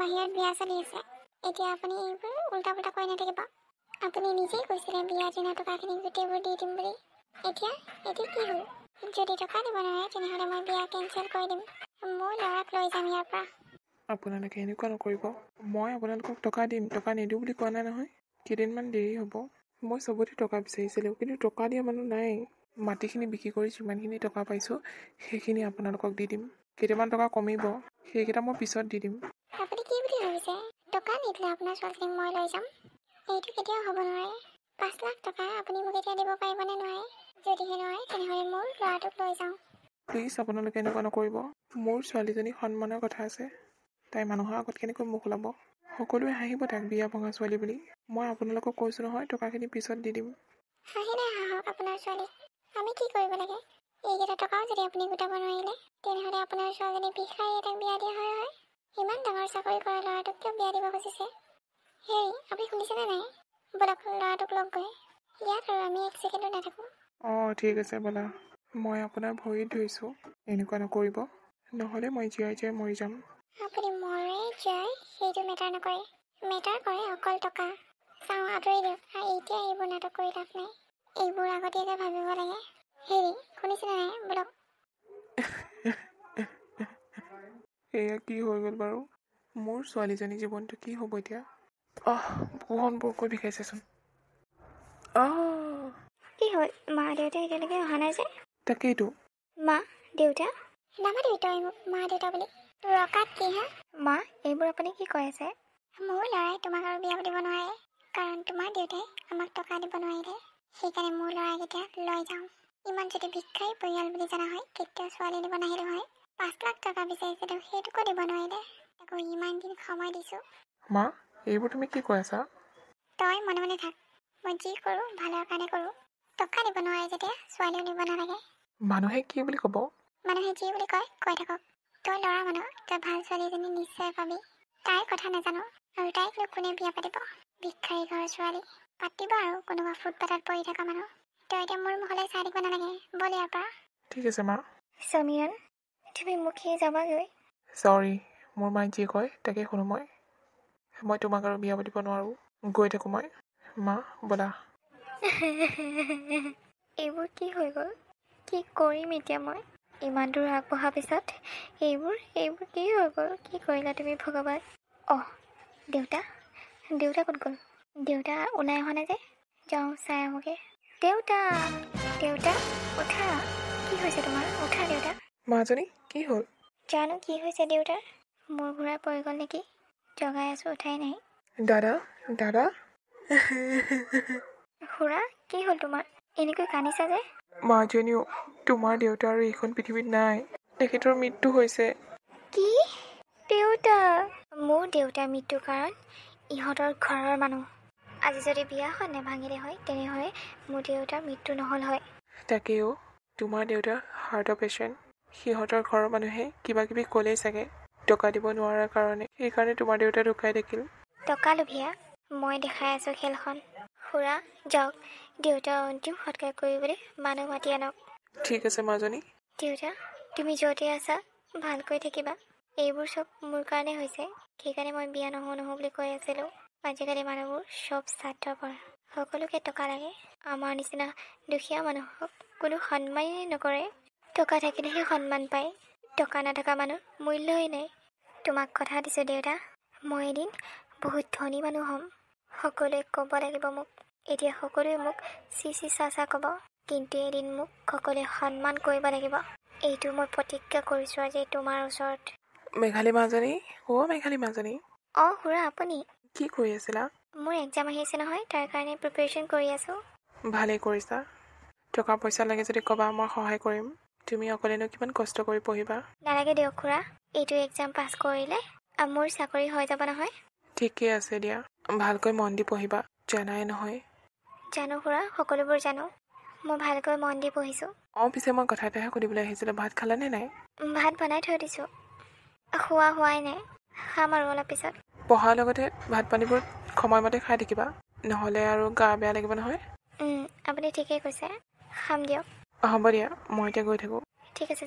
বাহিৰত বিয়া চলি আছে এতিয়া আপুনি এইবোৰ উল্টা পুল্টা কৈ নাথাকিব আপুনি নিজেই কৈছিলে বিয়াৰ দিনা টকাখিনি গোটেইবোৰ দি দিম বুলি এতিয়া কি হ'ল যদি টকা দিব নোৱাৰে তেনেহ'লে মই বিয়া কেঞ্চেল কৰি দিম মোৰ ল'ৰাক লৈ যাম ইয়াৰ পৰা আপোনালোকে এনেকুৱা নকৰিব মই আপোনালোকক টকা দিম টকা নিদিওঁ বুলি কোৱা নাই নহয় কেইদিনমান দেৰি হ'ব মই চবতে টকা বিচাৰিছিলোঁ কিন্তু টকা দিয়া মানুহ নাই মাটিখিনি বিক্ৰী কৰি যিমানখিনি টকা পাইছোঁ সেইখিনি আপোনালোকক দি দিম কেইটামান টকা কমিব সেইকেইটা মই পিছত দি দিম আপুনি কি বুলি ভাবিছে টকা নিদিলে আপোনাৰ ছোৱালীজনীক মই লৈ যাম এইটো কেতিয়াও হ'ব নোৱাৰে 5 লাখ টকা আপুনি মোক এতিয়া দিব পাৰিবনে নোৱাৰে যদিহে নোৱাৰে তেনেহ'লে মোৰ ল'ৰাটোক লৈ যাওঁ প্লিজ আপোনালোকে এনেকুৱা নকৰিব মোৰ ছোৱালীজনীৰ সন্মানৰ কথা আছে তাই মানুহৰ আগত কেনেকৈ মুখ ওলাব সকলোৱে হাঁহিব তাক বিয়া ভঙা ছোৱালী বুলি মই আপোনালোকক কৈছোঁ নহয় টকাখিনি পিছত দি দিম হাঁহিলে হাঁহক আপোনাৰ ছোৱালী আমি কি কৰিব লাগে এইকেইটা টকাও যদি আপুনি গোটাব নোৱাৰিলে তেনেহ'লে আপোনাৰ ছোৱালীজনী ভিক্ষাৰী এটাক বিয়া দিয়া হয় ইমান ডাঙৰ চাকৰি কৰা ল'ৰাটোক কিয় বিয়া দিব খুজিছে হেৰি আপুনি শুনিছেনে নাই বলক ল'ৰাটোক লগ গৈ ইয়াত আৰু আমি 1 ছেকেণ্ডো নাথাকোঁ অঁ ঠিক আছে ব'লা মই আপোনাৰ ভৰিত ধৰিছোঁ এনেকুৱা নকৰিব নহ'লে মই জীয়াই জীয়াই মৰি যাম আপুনি মৰে যায় সেইটো মেটাৰ নকৰে মেটাৰ কৰে অকল টকা চাওঁ আঁতৰি দিয়ক আৰু এতিয়া এইবোৰ নাটক কৰি লাভ নাই এইবোৰ আগতীয়াকৈ ভাবিব লাগে হেৰি শুনিছেনে নাই বলক এয়া কি হৈ গ'ল বাৰু মোৰ ছোৱালীজনী জীৱনটো কি হ'ব এতিয়া বুকুখন বৰকৈ বিষাইছেচোন কি হ'ল মা দেউতা এতিয়ালৈকে অহা নাই যে তাকেইতো মা দেউতা নামাতিবি তই মোক মা দেউতা বুলি ৰকাত কি হা মা এইবোৰ আপুনি কি কৈ আছে মোৰ ল'ৰাই তোমাক আৰু বিয়া দিব নোৱাৰে কাৰণ তোমাৰ দেউতাই আমাক টকা দিব নোৱাৰিলে সেইকাৰণে মোৰ ল'ৰাক এতিয়া লৈ যাওঁ ইমান যদি ভিক্ষাৰী পৰিয়াল বুলি জনা হয় কেতিয়াও ছোৱালী দিব নাহিলোঁ হয় 5 লাখ টকা বিচাৰিছিলোঁ সেইটোকো দিব নোৱাৰিলে আকৌ ইমান দিন সময় দিছোঁ মা এইবোৰ তুমি কি কৈ আছা তই মনে মনে থাক মই যি কৰোঁ ভালৰ কাৰণে কৰোঁ টকা দিব নোৱাৰে যেতিয়া ছোৱালীও দিব নালাগে মানুহে কি বুলি ক'ব মানুহে যি বুলি কয় কৈ থাকক তই ল'ৰা মানুহ তই ভাল ছোৱালী এজনী নিশ্চয় পাবি তাইৰ কথা নাজানো আৰু তাইকনো কোনে বিয়া পাতিব ভিক্ষাৰী ঘৰৰ ছোৱালী পাতিব আৰু কোনোবা ফুটপাথত পৰি থকা মানুহ তই এতিয়া মোৰ মুখলৈ চাই দিব নালাগে বল ইয়াৰ পৰা ঠিক আছে মা সমীৰণ তুমি মুখেই যাবাগৈ চৰি মোৰ মায়ে যি কয় তাকে শুনো মই তোমাক আৰু বিয়া পাতিব নোৱাৰোঁ গৈ থাকোঁ মই মা ব'লা এইবোৰ কি হৈ গ'ল কি কৰিম এতিয়া মই ইমান দূৰ আগবঢ়াৰ পিছত এইবোৰ কি হৈ গ'ল কি কৰিলা তুমি ভগৱান দেউতা ক'ত গ'ল দেউতা ওলাই অহা নাই যে যাওঁ চাই আহোঁগৈ দেউতা উঠা কি হৈছে তোমাৰ উঠা দেউতা মাজনী কি হ'ল জানো কি হৈছে দেউতাৰ মূৰ ঘূৰাই পৰি গ'ল নেকি জগাই আছোঁ উঠাই নাই দাদা খুৰা কি হ'ল তোমাৰ এনেকৈ কান্দিছা যে মাজনীও তোমাৰ দেউতা আৰু এইখন পৃথিৱীত নাই তেখেতৰ মৃত্যু হৈছে কি দেউতা মোৰ দেউতাৰ মৃত্যুৰ কাৰণ ইহঁতৰ ঘৰৰ মানুহ আজি যদি বিয়াখন নেভাঙিলে হয় তেনেহ'লে মোৰ দেউতাৰ মৃত্যু নহ'ল হয় তাকেও তোমাৰ দেউতা হাৰ্টৰ পেচেণ্ট সিহঁতৰ ঘৰৰ মানুহে কিবা কিবি ক'লেই চাগে টকা দিব নোৱাৰাৰ কাৰণে সেইকাৰণে তোমাৰ দেউতা ঢুকাই থাকিল টকা লোভীয়া মই দেখাই আছোঁ খেলখন খুৰা যাওক দেউতাৰ অন্তিম সৎকাৰ কৰিবলৈ মানুহ মাতি আনক ঠিক আছে মাজনী দেউতা তুমি য'তে আছা ভালকৈ থাকিবা এইবোৰ চব মোৰ কাৰণে হৈছে সেইকাৰণে মই বিয়া নহওঁ বুলি কৈ আছিলোঁ আজিকালি মানুহবোৰ চব স্বাৰ্থপৰ সকলোকে টকা লাগে আমাৰ নিচিনা দুখীয়া মানুহক কোনো সন্মানেই নকৰে টকা থাকিলেহে সন্মান পায় টকা নথকা মানুহ মূল্যই নাই তোমাক কথা দিছোঁ দেউতা মই এদিন বহুত ধনী মানুহ হ'ম সকলোৱে ক'ব লাগিব মোক এতিয়া সকলোৱে মোক চি চা ক'ব কিন্তু এদিন মোক সকলোৱে সন্মান কৰিব লাগিব এইটো মই প্ৰতিজ্ঞা কৰিছোঁ আজি তোমাৰ ওচৰত মেঘালী মাজনী খুৰা আপুনি কি কৰি আছিলা মোৰ এক্সাম আহি আছে নহয় তাৰ কাৰণে প্ৰিপেৰেশ্যন কৰি আছোঁ ভালেই কৰিছা টকা পইচা লাগে যদি ক'বা মই সহায় কৰিম তুমি অকলেনো কিমান কষ্ট কৰি পঢ়িবা নালাগে দিয়ক খুৰা এইটো এক্সাম পাছ কৰিলে মোৰ চাকৰি হৈ যাব নহয় ঠিকে আছে দিয়া ভালকৈ মন দি পঢ়িবা জানাই নহয় জানো খুৰা সকলোবোৰ জানো মই ভালকৈ মন দি পঢ়িছোঁ পিছে মই কথা এটাহে সুধিবলৈ আহিছিলোঁ ভাত খালানে নাই ভাত বনাই থৈ দিছোঁ হোৱাই নাই খাম আৰু অলপ পিছত পঢ়াৰ লগতে ভাত পানীবোৰ সময়মতে খাই থাকিবা নহ'লে আৰু গা বেয়া লাগিব নহয় আপুনি ঠিকেই কৈছে খাম দিয়ক হ'ব দিয়া মই এতিয়া গৈ থাকোঁ ঠিক আছে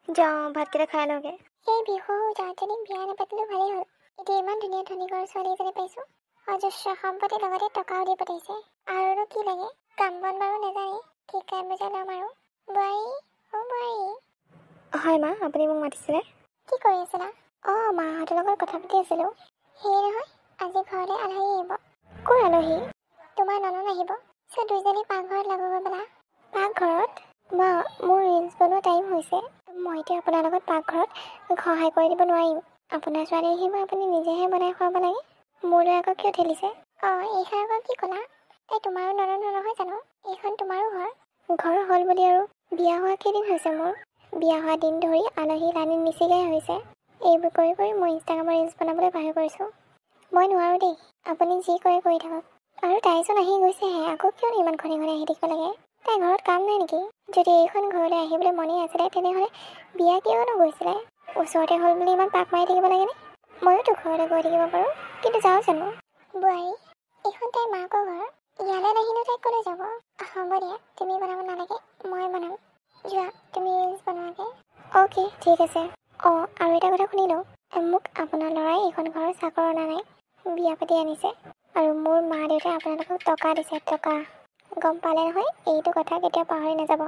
যাওঁ ভাতকেইটা খাই লওঁগৈ এই বিহু যাওঁতে বিয়া নাপাতিলেও ভালেই হ'ল এতিয়া ইমান ধুনীয়া ধনী ঘৰৰ ছোৱালী এজনী পাইছোঁ। অজস্ৰ সম্পত্তিৰ লগতে টকাও দি পঠাইছে। আৰুনো কি লাগে? কাম বন বাৰু নাজানে, শিকাই বুজাই ল'ম আৰু। বোৱাৰী, অ' বোৱাৰী। হয় মা, আপুনি মোক মাতিছিলে? কি কৰি আছিলা? অঁ, মাহঁতৰ লগত কথা পাতি আছিলোঁ। সেয়ে নহয়, আজি ঘৰলৈ আলহী আহিব। ক'ৰ আলহী? তোমাৰ ননদ আহিব। দুইজনী পাকঘৰত লাগো গৈ পেলা। পাকঘৰত? মা, মোৰ ৰিলছ বনোৱা টাইম হৈছে। মই এতিয়া আপোনাৰ লগত পাকঘৰত সহায় কৰি দিব নোৱাৰিম। আপোনাৰ ছোৱালী আহিব, আপুনি নিজেহে বনাই খুৱাব লাগে। মোলৈ আকৌ কিয় ঠেলিছে? অঁ, এইষাৰ আকৌ কি ক'লা? এই তোমাৰো ননদ নহয় জানো? এইখন তোমাৰো ঘৰ। ঘৰ হ'ল বুলি আৰু বিয়া হোৱা কেইদিন হৈছে মোৰ? বিয়া হোৱা দিন ধৰি আলহী লানি নিচিগাই হৈছে। এইবোৰ কৰি কৰি মই ইনষ্টাগ্ৰামৰ ৰিলছ বনাবলৈ বাহিৰ কৰিছোঁ। মই নোৱাৰোঁ দেই, আপুনি যি কৰে কৰি থাকক। আৰু তাইচোন আহি গৈছেহে, আকৌ কিয়নো ইমান ঘনে ঘনে আহি থাকিব লাগে? তাই ঘৰত কাম নাই নেকি? যদি এইখন ঘৰলৈ আহিবলৈ মনেই আছিলে, তেনেহ'লে বিয়া কিয়নো গৈছিলে? ওচৰতে হ'ল বুলি ইমান পাক মাৰি থাকিব লাগেনে? ময়োতো ঘৰলৈ গৈ থাকিব পাৰোঁ, কিন্তু যাওঁ জানো? বোৱাৰী, এইখন তাইৰ মাকৰ ঘৰ। ইয়ালৈ নাহিনো তাই ক'লৈ যাব? হ'ব দিয়া, তুমি বনাব নালাগে, মই বনাম। যোৱা, তুমি ৰিলছ বনোৱাগে। অ'কে, ঠিক আছে। অঁ, আৰু এটা কথা শুনি লওঁ, মোক আপোনাৰ ল'ৰাই এইখন ঘৰৰ চাকৰ অনা নাই, বিয়া পাতি আনিছে। আৰু মোৰ মা দেউতাই আপোনালোকক টকা দিছে, টকা। গম পালে নহয়? এইটো কথা কেতিয়াও পাহৰি নাযাব।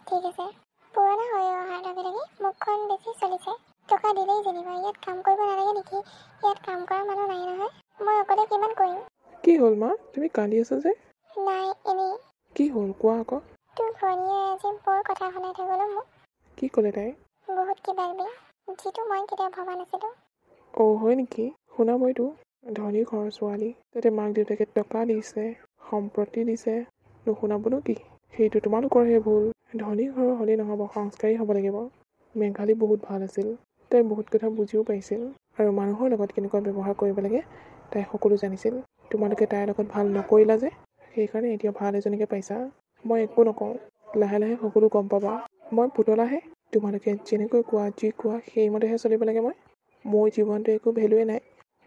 ঠিক আছে। পুৰণা হৈ অহাৰ লগে লগে মুখখন বেছি চলিছে। টকা দিলেই যেনিবা, ইয়াত কাম কৰিব নালাগে নেকি? ইয়াত কাম কৰা মানুহ নাই নহয়। মই অকলে কিমান কৰিম? কি হ'ল মা, তুমি কান্দি আছা যে? নাই, এনেই। কি হ'ল কোৱা আকৌ? তোৰ ভনীয়ে আজি বৰ কথা শুনাই থৈ গ'ল মোক। কি ক'লে তাই? বহুত কিবা কিবি, যিটো মই কেতিয়াও ভবা নাছিলোঁ। অঁ, হয় নেকি? শুনাবইতো। ধনী ঘৰৰ ছোৱালী, তাতে মাক দেউতাকে টকা দিছে, সম্পত্তি দিছে, নুশুনাবনো কি? সেইটো তোমালোকৰহে ভুল। ধনী ঘৰৰ হ'লেই নহ'ব, সংস্কাৰী হ'ব লাগিব। মেঘালী বহুত ভাল আছিল। তাই বহুত কথা বুজিও পাইছিল, আৰু মানুহৰ লগত কেনেকুৱা ব্যৱহাৰ কৰিব লাগে তাই সকলো জানিছিল। তোমালোকে তাইৰ লগত ভাল নকৰিলা যে, সেইকাৰণে এতিয়া ভাল এজনীকে পাইছা। মই একো নকওঁ, লাহে লাহে সকলো গম পাবা। মই পুতলাহে, তোমালোকে যেনেকৈ কোৱা, যি কোৱা, সেইমতেহে চলিব লাগে। মোৰ জীৱনটো একো ভেলুৱে নাই।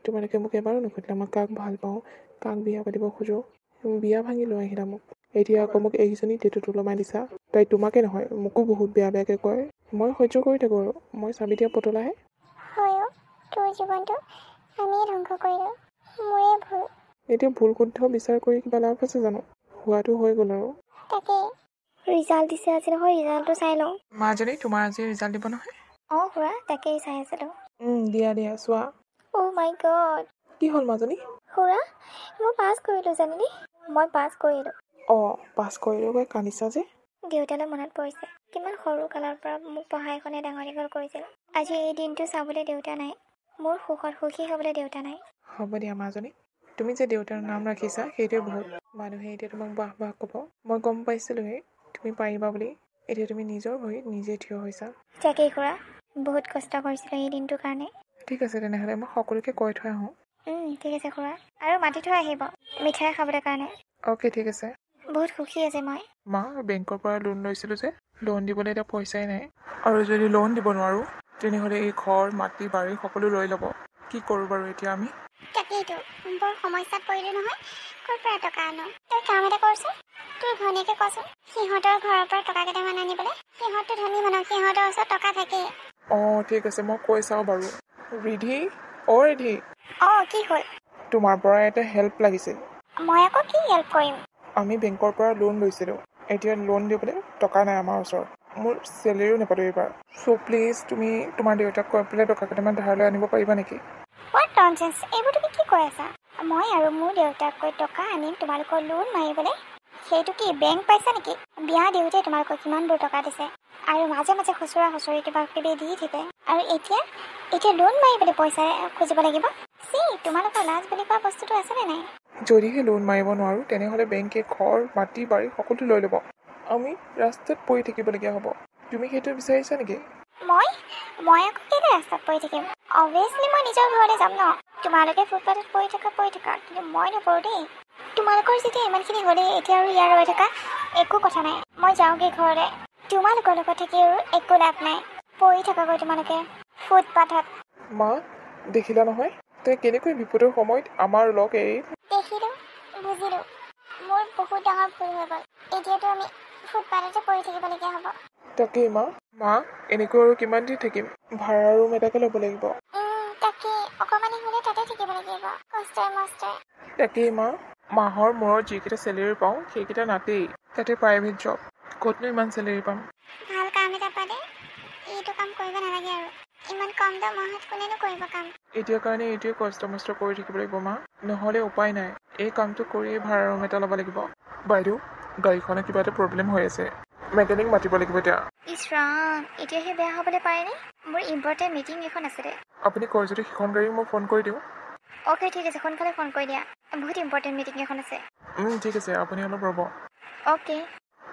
তোমালোকে মোক এবাৰো নুসুধিলা মই কাক ভাল পাওঁ, কাক বিয়া পাতিব খোজোঁ। বিয়া ভাঙি লৈ আহিলা মোক। এতিয়া আকৌ মোক এইকেইজনী টেটুত ওলমাই দিছা। তাই তোমাকে নহয়, মোকো বহুত বেয়া বেয়াকৈ কয়। মই সহ্য কৰি থাকোঁ আৰু, মই চাবি দিয়া পুতলাহে। হয়, তোৰ জীৱনটো আমিয়ে ধ্বংস কৰিলোঁ, মোৰে ভুল। এতিয়া ভুল শুদ্ধ বিচাৰ কৰি কিবা লাভ আছে জানো? হোৱাটো হৈ গ'ল আৰু। তাকেই। ৰিজাল্ট দিছে আজি নহয়, ৰিজাল্টটো চাই লওঁ। মাজনী, তোমাৰ আজি ৰিজাল্ট দিব নহয়? অঁ খুৰা, তাকেই চাই আছিলোঁ। দিয়া দিয়া, চোৱা। অ' মাই গড। কি হ'ল মাজনী? খুৰা, মই পাছ কৰিলোঁ জানেনে? মই পাছ কৰিলোঁ। অঁ, পাছ কৰিলোঁ গৈ কান্দিছা যে? দেউতালৈ মনত পৰিছে, কিমান সৰু কালৰ পৰা মোক পঢ়াই শুনাই ডাঙৰ দীঘল কৰিছিল। আজি এই দিনটো চাবলৈ দেউতা নাই, মোৰ সুখত সুখী হ'বলৈ দেউতা নাই। হ'ব দিয়া মাজনী, তুমি যে দেউতাৰ নাম ৰাখিছা সেইটোৱে বহুত। মানুহে এতিয়া তোমাক বাহ বাহ ক'ব। মই গম পাইছিলোঁহে তুমি পাৰিবা বুলি। এতিয়া তুমি নিজৰ ভৰিত নিজে থিয় হৈছা। তাকেই খুৰা, বহুত কষ্ট কৰিছিলোঁ এই দিনটোৰ কাৰণে। ঠিক আছে তেনেহ'লে, মই সকলোকে কৈ থৈ আহোঁ। ঠিক আছে খুৰা, আৰু মাতি থৈ আহিব মিঠাই খাবলৈ কাৰণে। অ'কে, ঠিক আছে। বহুত সুখী আছে মই। মা, বেংকৰ পৰা লোন লৈছিলোঁ যে, লোন দিবলৈ এতিয়া পইচাই নাই। আৰু যদি লোন দিব নোৱাৰোঁ, তেনেহ'লে এই ঘৰ, মাটি, বাৰী সকলো লৈ ল'ব। কি কৰোঁ বাৰু এতিয়া আমি? তাকেইতো, বৰ সমস্যাত পৰিলোঁ নহয়। ক'ৰ পৰা টকা আনো? তই কাম এটা কৰচোন, তোৰ ভনীয়েকে কচোন সিহঁতৰ ঘৰৰ পৰা টকা কেইটামান আনিবলৈ। সিহঁতটো ধনী মানুহ, সিহঁতৰ ওচৰত টকা থাকেই। অঁ, ঠিক আছে, মই কৈ চাওঁ বাৰু। ৰিধি, অ' ৰিধি। অঁ, কি হ'ল? তোমাৰ পৰা এটা হেল্প লাগিছিল। মই আকৌ কি হেল্প কৰিম? আমি বেংকৰ পৰা লোন লৈছিলোঁ। এতিয়া লোন দিবলৈ টকা নাই আমাৰ ওচৰত। মোৰ চেলেৰিও নাপালোঁ এইবাৰ। চ' প্লিজ তুমি তোমাৰ দেউতাক কৈ পেলাই টকা কেইটামান ধাৰলৈ আনিব পাৰিবা নেকি? হোৱাট ননচেন্স, এইবোৰ তুমি কি কৈ আছা? মই আৰু মোৰ দেউতাক কৈ টকা আনিম তোমালোকৰ লোন মাৰিবলৈ? সেইটো কি বেংক পাইছা নেকি? বিয়া দিওঁতে তোমালোকক কিমানবোৰ টকা দিছে, আৰু মাজে মাজে খুচুৰা খুচৰি কিবা কিবি দি থাকে। আৰু এতিয়া লোন মাৰিবলৈ পইচা খুজিব লাগিব? তোমালোকৰ লাজ বুলি কোৱা বস্তুটো আছেনে নাই? যদিহে লোন মাৰিব নোৱাৰোঁ, তেনেহ'লে বেংকে ঘৰ, মাটি, বাৰী সকলো লৈ ল'ব। আমি ৰাস্তাত পৰি থাকিবলগীয়া হ'ব। তুমি সেইটো বিচাৰিছা নেকি? মই আকৌ কেলৈ ৰাস্তাত পৰি থাকিম? অবভিয়াছলি মই নিজৰ ঘৰলৈ যাম ন। তোমালোকে ফুটপাথত পৰি থাকা, কিন্তু মই নপৰোঁ দেই। তোমালোকৰ যেতিয়া ইমানখিনি হ'লেই, এতিয়া আৰু ইয়াত ৰৈ থকা একো কথা নাই। মই যাওঁগৈ ঘৰলৈ। তোমালোকৰ লগত থাকি আৰু একো লাভ নাই। পৰি থাকাগৈ তোমালোকে ফুটপাথত। মা, দেখিলা নহয় তাই কেনেকৈ বিপদৰ সময়ত আমাৰ লগ এৰি। দেখিলোঁ, বুজিলোঁ। মোৰ বহুত ডাঙৰ ভুল হৈ গ'ল। এতিয়াতো আমি ফুটপাথতে পৰি থাকিবলগীয়া হ'ব। তাকেই মা, এনেকৈ আৰু কিমান দিন থাকিম? ভাড়া ৰুম এটাকে ল'ব লাগিব। তাকে অকণমানি হ'লে তাতে থাকিব লাগিব কষ্টই মষ্টই। তাকেই মা, মাহৰ মূৰত যিকেইটা চেলেৰি পাওঁ সেইকেইটা নাতেই। তাতে প্ৰাইভেট জব, ক'তনো ইমান চেলেৰি পাম। ভাল কাম এটা পালে এইটো কাম কৰিব নালাগে আৰু। ইমান কম দৰমহাত কোনেনো কৰিব কাম। এতিয়াৰ কাৰণে এইটোৱে কষ্ট মষ্ট কৰি থাকিব লাগিব মা, নহ'লে উপায় নাই। এই কামটো কৰিয়ে ভাড়া ৰুম এটা ল'ব লাগিব। বাইদেউ, গাড়ীখনে কিবা এটা প্ৰব্লেম হৈ আছে, মেকানিক মাতিব লাগিব এতিয়া। ইছ ৰাম, এতিয়াহে বেয়া হ'বলৈ পাৰেনে? মোৰ ইম্পৰ্টেণ্ট মিটিং এখন আছিলে। আপুনি কয় যদি সেইখন গাড়ী মই ফোন কৰি দিওঁ। অ'কে ঠিক আছে, সোনকালে ফোন কৰি দিয়া, বহুত ইম্পৰ্টেণ্ট মিটিং এখন আছে। ঠিক আছে, আপুনি অলপ ৰ'ব। অ'কে।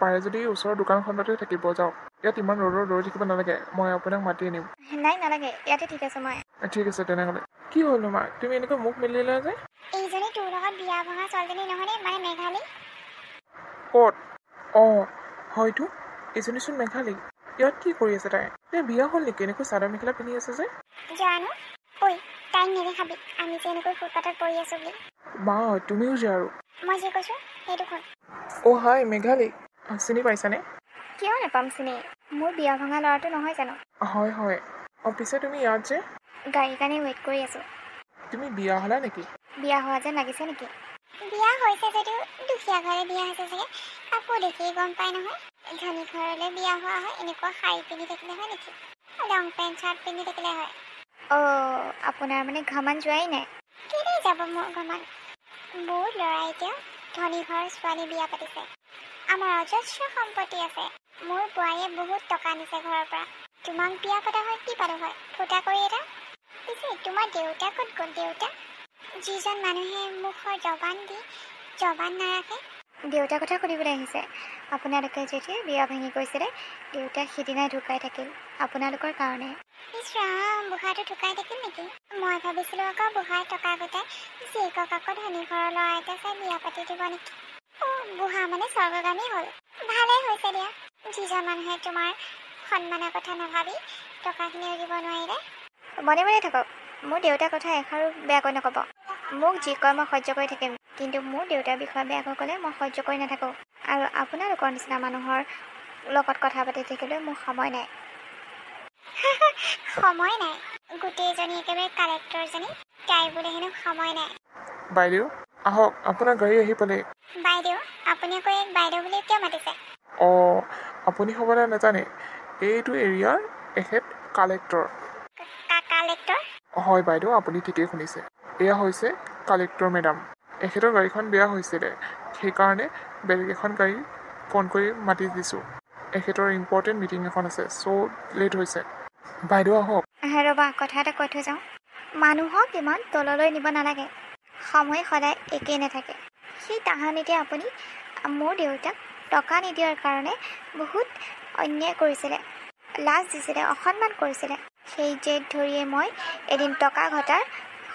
পাৰে যদি ওচৰৰ দোকানখনতে থাকিব যাওক। ইয়াত ইমান ৰ'দত ৰৈ থাকিব নালাগে, মই আপোনাক মাতি আনিম। নাই নালাগে, ইয়াতে ঠিক আছে মই। ঠিক আছে তেনেহ'লে। কি হ'লনো মা, তুমি এনেকৈ মুখ মেলিলা যে? এইজনী তোৰ লগত বিয়া ভঙা ছোৱালীজনী নহয়নে, মানে মেঘালী? ক'ত? অঁ হয়তো, এইজনীচোন মেঘালী। ইয়াত কি কৰি আছে তাই? বিয়া হ'ল নেকি এনেকৈ চাদৰ মেখেলা পিন্ধি আছে যে? জানো। ঐ, তাইক নেদেখাবি আমি যে এনেকৈ ফুটপাথত পৰি আছো বুলি। মা, তুমিও যে আৰু। মই যি কৈছোঁ সেইটো শুন। অ' হাই মেঘালী, চিনি পাইছানে? কিয় নাপাম চিনি, মোৰ বিয়া ভঙা ল'ৰাটো নহয় জানো? হয় হয়। পিছে তুমি ইয়াত যে? গাড়ীৰ কাৰণে ৱেইট কৰি আছোঁ। তুমি বিয়া হ'লা নেকি? বিয়া হোৱা যেন লাগিছে নেকি? বিয়া হৈছে যদিও দুখীয়া ঘৰে বিয়া হৈছে চাগে। কাপোৰ দেখিয়ে গম পাই নহয়। ধনী ঘৰলৈ বিয়া হোৱা হয় এনেকুৱা শাৰী পিন্ধি থাকিলে হয় নেকি? লং পেণ্ট চাৰ্ট পিন্ধি থাকিলে হয়। অ' আপোনাৰ মানে ঘামান যোৱাই নাই? কেলেই যাব মোৰ ঘামান? মোৰ ল'ৰা এতিয়া ধনী ঘৰৰ ছোৱালী বিয়া পাতিছে। আমাৰ অজস্ৰ সম্পত্তি আছে। মোৰ বোৱাৰীয়ে বহুত টকা নিছে ঘৰৰ পৰা। তোমাক বিয়া পতা হয় কি পালো হয়? ফুটা কৰি এটা। পিছে তোমাৰ দেউতা ক'ত গ'ল দেউতা? যিজন মানুহে মুখৰ জবান দি জবান নাৰাখে। দেউতাৰ কথা সুধিবলৈ আহিছে। আপোনালোকে যেতিয়া বিয়া ভাঙি গৈছিলে, দেউতা সিদিনাই ঢুকাই থাকিল আপোনালোকৰ কাৰণে। ইছ ৰাম, বুঢ়াটো ঢুকাই থাকিল নেকি? মই ভাবিছিলোঁ আকৌ বুঢ়াই টকা গোটাই জীয়েকক আকৌ ধনী ঘৰৰ ল'ৰা এটা চাই বিয়া পাতি দিব নেকি? অ' বুঢ়া মানে স্বৰ্গগামী হ'ল। ভালেই হৈছে দিয়া, যিজন মানুহে তোমাৰ সন্মানৰ কথা নাভাবি টকাখিনিও দিব নোৱাৰিলে। মনে মনে থাকক, মোৰ দেউতাৰ কথা এষাৰো বেয়াকৈ নক'ব। মোক যি কয় মই সহ্য কৰি থাকিম, কিন্তু মোৰ দেউতাৰ বিষয়ে বেয়াকৈ ক'লে মই সহ্য কৰি নাথাকোঁ। আৰু আপোনালোকৰ নিচিনা মানুহৰ লগত কথা পাতি থাকিবলৈ মোৰ সময় নাই। সময় নাই? গোটেইজনী একেবাৰে কালেক্টৰজনী, তাই বোলে হেনো সময় নাই। বাইদেউ আহক, আপোনাৰ গাড়ী আহি পালে। বাইদেউ, আপুনি আকৌ এক বাইদেউ বুলি কিয় মাতিছে? অঁ আপুনি হ'বলৈ নাজানে, এইটো এৰিয়াৰ এখেত কালেক্টৰ। কালেক্টৰ? হয় বাইদেউ, আপুনি ঠিকেই শুনিছে। এয়া হৈছে কালেক্টৰ মেডাম। এখেতৰ গাড়ীখন বেয়া হৈছিলে, সেইকাৰণে বেলেগ এখন গাড়ী ফোন কৰি মাতি দিছোঁ। এখেতৰ ইম্পৰ্টেণ্ট মিটিং এখন আছে, চ' লেট হৈছে। বাইদেউ আহক। ৰ'বা, কথা এটা কৈ থৈ যাওঁ। মানুহক ইমান তললৈ নিব নালাগে। সময় সদায় একেই নাথাকে। সেই তাহানিতে আপুনি মোৰ দেউতাক টকা নিদিয়াৰ কাৰণে বহুত অন্যায় কৰিছিলে, লাজ দিছিলে, অসন্মান কৰিছিলে। সেই জেদ ধৰিয়ে মই এদিন টকা ঘটাৰ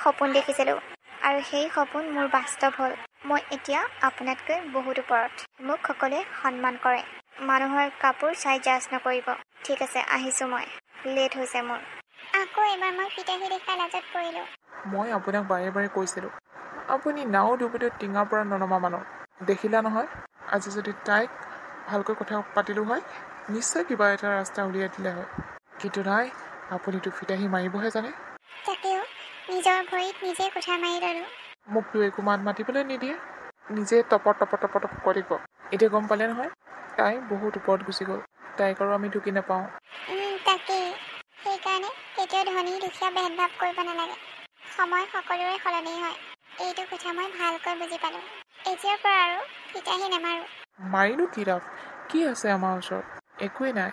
সপোন দেখিছিলোঁ, আৰু সেই সপোন মোৰ বাস্তৱ হ'ল। মই এতিয়া আপোনাতকৈ বহুত ওপৰত। মোক সকলোৱে সন্মান কৰে। মানুহৰ কাপোৰ চাই জাজ নকৰিব। ঠিক আছে, আহিছোঁ মই। লেট হৈছে মোৰ। আকৌ এবাৰ মই ফিতাহী দেখাই লাজত পৰিলোঁ। মই আপোনাক বাৰে বাৰে কৈছিলোঁ, আপুনি নাও ডুবিটো টিঙাৰ পৰা ননমা মানুহ। দেখিলা নহয়, আজি যদি তাইক ভালকৈ কথা পাতিলোঁ হয়, নিশ্চয় কিবা এটা ৰাস্তা উলিয়াই দিলে হয়। কিন্তু নাই, আপুনিতো ফিতাহী মাৰিবহে জানে। তাকেও নিজৰ ভৰিত নিজে কোঠা মাৰি ল'লোঁ। মোকতো একো মাত মাতিবলৈ নিদিয়ে, নিজে টপৰ টপৰ টপৰ টপৰ কৰি দিব। এতিয়া গম পালে নহয়, তাই বহুত ওপৰত গুচি গ'ল। তাইক আৰু আমি ঢুকি নাপাওঁ। তাকেই, সেইকাৰণে কেতিয়াও ধনী দুখীয়া ভেদভাৱ কৰিব নালাগে। সময় সকলোৰে সলনি হয়, এইটো কথা মই ভালকৈ বুজি পালোঁ। এতিয়াৰ পৰা আৰু ফিতাহী নামাৰোঁ। মাৰিনো কি লাভ? কি আছে আমাৰ ওচৰত? একোৱেই নাই।